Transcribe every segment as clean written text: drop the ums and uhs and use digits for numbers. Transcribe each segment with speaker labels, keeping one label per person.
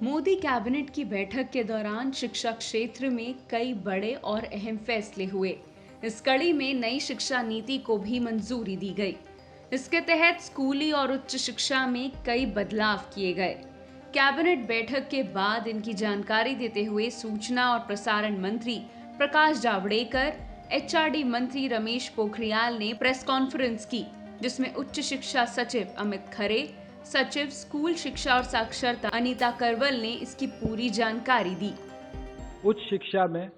Speaker 1: Modi cabinet की बैठक के दौरान शिक्षा क्षेत्र में कई बड़े और अहम फैसले हुए। इस कड़ी में नई शिक्षा नीति को भी मंजूरी दी गई। इसके तहत स्कूली और उच्च शिक्षा में कई बदलाव किए गए। कैबिनेट बैठक के बाद इनकी जानकारी देते हुए सूचना और प्रसारण मंत्री प्रकाश जावड़ेकर, एचआरडी मंत्री रमेश पोखरियाल ने प्रेस कॉन्फ्रेंस की, जिसमें उच्च शिक्षा सचिव अमित खरे, सचिव स्कूल शिक्षा और साक्षरता अनीता करवल ने इसकी पूरी जानकारी दी।
Speaker 2: उच्च शिक्षा में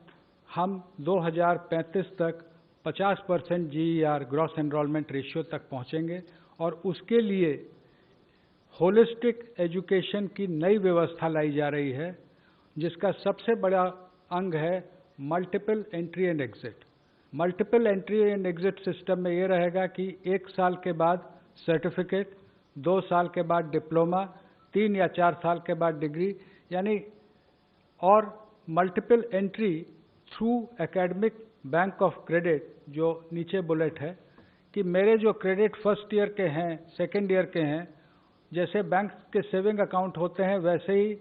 Speaker 2: हम 2035 तक 50% जीईआर ग्रॉस एनरोलमेंट रेशियो तक पहुंचेंगे और उसके लिए होलिस्टिक एजुकेशन की नई व्यवस्था लाई जा रही है, जिसका सबसे बड़ा अंग है multiple entry and exit. Multiple entry and exit system में ये रहेगा कि 1 साल के बाद सर्टिफिकेट, 2 साल के बाद डिप्लोमा, 3 या 4 साल के बाद डिग्री, यानी और multiple entry through academic bank of credit, जो नीचे बुलेट है कि मेरे जो क्रेडिट फर्स्ट ईयर के हैं, सेकेंड ईयर के हैं, जैसे बैंक के सेविंग अकाउंट होते हैं वैसे ही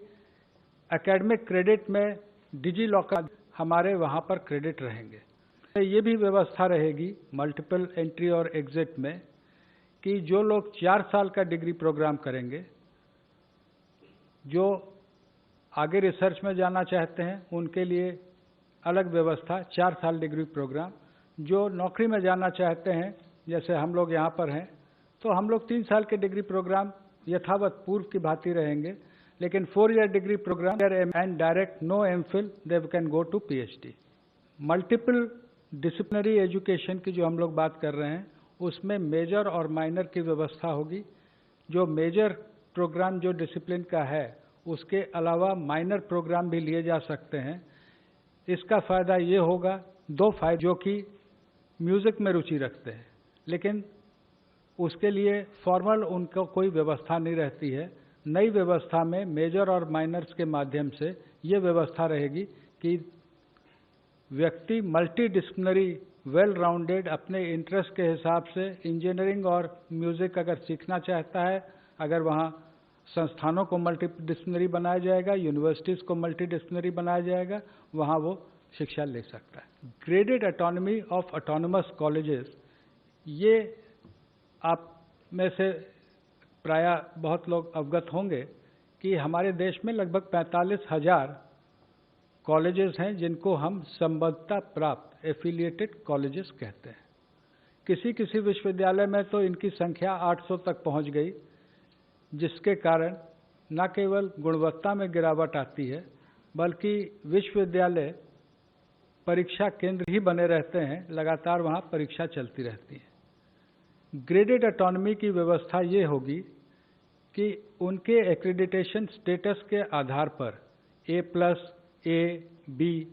Speaker 2: एकेडमिक क्रेडिट में डिजी लॉकर हमारे वहाँ पर क्रेडिट रहेंगे। ये भी व्यवस्था रहेगी मल्टीपल एंट्री और एग्जिट में कि जो लोग 4 साल का डिग्री प्रोग्राम करेंगे, जो आगे रिसर्च में जाना चाहते हैं उनके लिए अलग व्यवस्था 4 साल डिग्री प्रोग्राम, जो नौकरी में जाना चाहते हैं जैसे हम लोग यहाँ पर हैं तो हम लोग 3 साल के डिग्री प्रोग्राम यथावत पूर्व की भांति रहेंगे, लेकिन 4 year degree program and direct no MPhil they can go to PhD. Multiple disciplinary education की जो हम लोग बात कर रहे हैं उसमें मेजर और माइनर की व्यवस्था होगी। जो मेजर प्रोग्राम जो डिसिप्लिन का है उसके अलावा माइनर प्रोग्राम भी लिए जा सकते हैं। इसका फ़ायदा ये होगा, 2 फायदे, जो कि म्यूज़िक में रुचि रखते हैं लेकिन उसके लिए फॉर्मल उनको कोई व्यवस्था नहीं रहती है। नई व्यवस्था में मेजर और माइनर्स के माध्यम से ये व्यवस्था रहेगी कि व्यक्ति मल्टी डिसिप्लिनरी वेल राउंडेड अपने इंटरेस्ट के हिसाब से इंजीनियरिंग और म्यूज़िक अगर सीखना चाहता है, अगर वहाँ संस्थानों को मल्टी डिसिप्लिनरी बनाया जाएगा, यूनिवर्सिटीज़ को मल्टी डिसिप्लिनरी बनाया जाएगा, वहाँ वो शिक्षा ले सकता है। Graded autonomy of autonomous colleges, ये आप में से प्रायः बहुत लोग अवगत होंगे कि हमारे देश में लगभग 45,000 कॉलेजेस हैं जिनको हम संबद्धता प्राप्त एफिलिएटेड कॉलेजेस कहते हैं। किसी किसी विश्वविद्यालय में तो इनकी संख्या 800 तक पहुंच गई, जिसके कारण न केवल गुणवत्ता में गिरावट आती है बल्कि विश्वविद्यालय परीक्षा केंद्र ही बने रहते हैं, लगातार वहाँ परीक्षा चलती रहती है। ग्रेडेड ऑटोनॉमी की व्यवस्था ये होगी कि उनके एक्रेडिटेशन स्टेटस के आधार पर A+, A, B,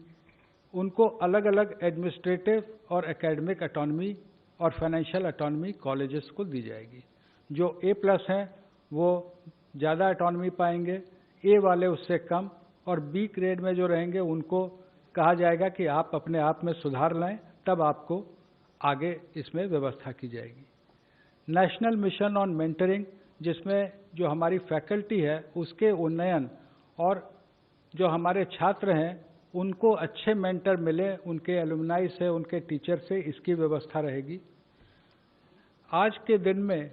Speaker 2: उनको अलग अलग एडमिनिस्ट्रेटिव और एकेडमिक ऑटोनॉमी और फाइनेंशियल ऑटोनॉमी कॉलेजेस को दी जाएगी। जो A+ हैं वो ज़्यादा ऑटोनॉमी पाएंगे, A वाले उससे कम, और B ग्रेड में जो रहेंगे उनको कहा जाएगा कि आप अपने आप में सुधार लाएं, तब आपको आगे इसमें व्यवस्था की जाएगी। नेशनल मिशन ऑन मेंटरिंग, जिसमें जो हमारी फैकल्टी है उसके उन्नयन और जो हमारे छात्र हैं उनको अच्छे मेंटर मिले, उनके एलुमनाई से, उनके टीचर से, इसकी व्यवस्था रहेगी। आज के दिन में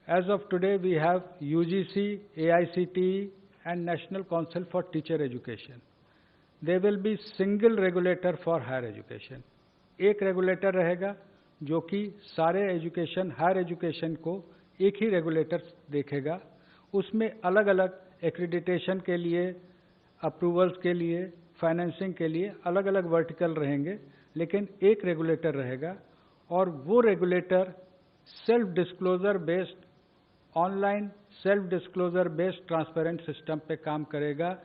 Speaker 2: age of today we have UGC, AICTE and national council for teacher education. They will be single regulator for higher education. एक रेगुलेटर रहेगा जो कि सारे एजुकेशन, हायर एजुकेशन को एक ही रेगुलेटर देखेगा। उसमें अलग अलग एक्रेडिटेशन के लिए, अप्रूवल्स के लिए, फाइनेंसिंग के लिए अलग अलग वर्टिकल रहेंगे, लेकिन एक रेगुलेटर रहेगा और वो regulator self disclosure based, online self disclosure based transparent system पे काम करेगा।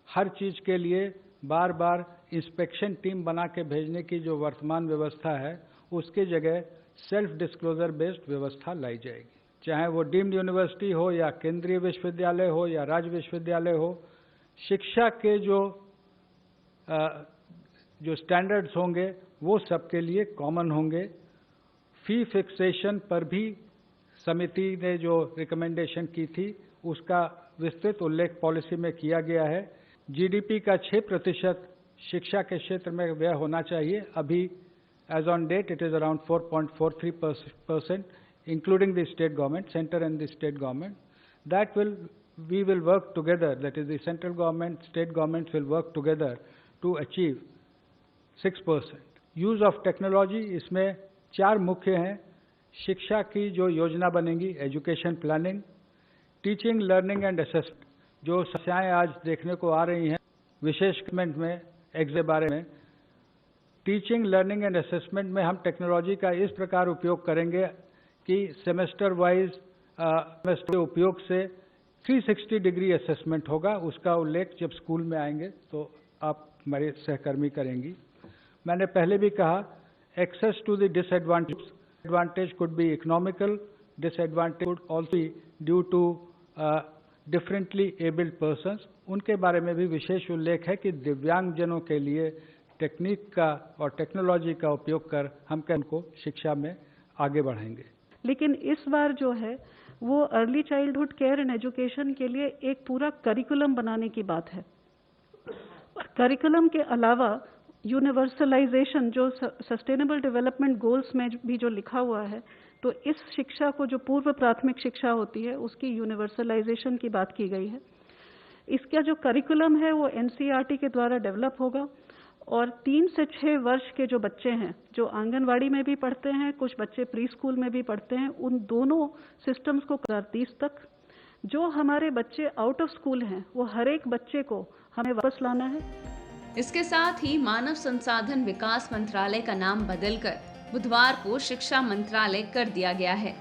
Speaker 2: हर चीज़ के लिए बार बार इंस्पेक्शन टीम बना के भेजने की जो वर्तमान व्यवस्था है उसकी जगह सेल्फ डिस्क्लोजर बेस्ड व्यवस्था लाई जाएगी। चाहे वो डीम्ड यूनिवर्सिटी हो या केंद्रीय विश्वविद्यालय हो या राज्य विश्वविद्यालय हो, शिक्षा के जो स्टैंडर्ड्स होंगे वो सबके लिए कॉमन होंगे। फी फिक्सेशन पर भी समिति ने जो रिकमेंडेशन की थी उसका विस्तृत उल्लेख पॉलिसी में किया गया है। जीडीपी का 6% शिक्षा के क्षेत्र में व्यय होना चाहिए। अभी as on date it is around 4.43%, including the state government, centre and the state government. That we will work together, that is the central government, state governments will work together to achieve 6%. Use of technology, इसमें 4 मुख्य हैं। शिक्षा की जो योजना बनेगी, education planning, teaching, learning and assessment, जो समस्याएं आज देखने को आ रही हैं विशेष में एग्जाम के बारे में, टीचिंग, लर्निंग एंड असेसमेंट में हम टेक्नोलॉजी का इस प्रकार उपयोग करेंगे कि सेमेस्टर वाइज के उपयोग से 360 डिग्री असेसमेंट होगा। उसका उल्लेख जब स्कूल में आएंगे तो आप हमारे सहकर्मी करेंगी। मैंने पहले भी कहा, access to the disadvantage could be economical, disadvantage could also be due to differently abled persons. उनके बारे में भी विशेष उल्लेख है कि दिव्यांगजनों के लिए टेक्निक का और टेक्नोलॉजी का उपयोग कर हम उनको शिक्षा में आगे बढ़ाएंगे।
Speaker 3: लेकिन इस बार जो है वो early childhood care and education के लिए एक पूरा करिकुलम बनाने की बात है। और करिकुलम के अलावा यूनिवर्सलाइजेशन, जो सस्टेनेबल डेवलपमेंट गोल्स में भी जो लिखा हुआ है, तो इस शिक्षा को जो पूर्व प्राथमिक शिक्षा होती है उसकी यूनिवर्सलाइजेशन की बात की गई है। इसका जो करिकुलम है वो एनसीईआरटी के द्वारा डेवलप होगा और 3 से 6 वर्ष के जो बच्चे हैं, जो आंगनवाड़ी में भी पढ़ते हैं, कुछ बच्चे प्री स्कूल में भी पढ़ते हैं, उन दोनों सिस्टम्स को 2030 तक, जो हमारे बच्चे आउट ऑफ स्कूल हैं, वो हर एक बच्चे को हमें वापस लाना है।
Speaker 1: इसके साथ ही मानव संसाधन विकास मंत्रालय का नाम बदलकर बुधवार को शिक्षा मंत्रालय कर दिया गया है।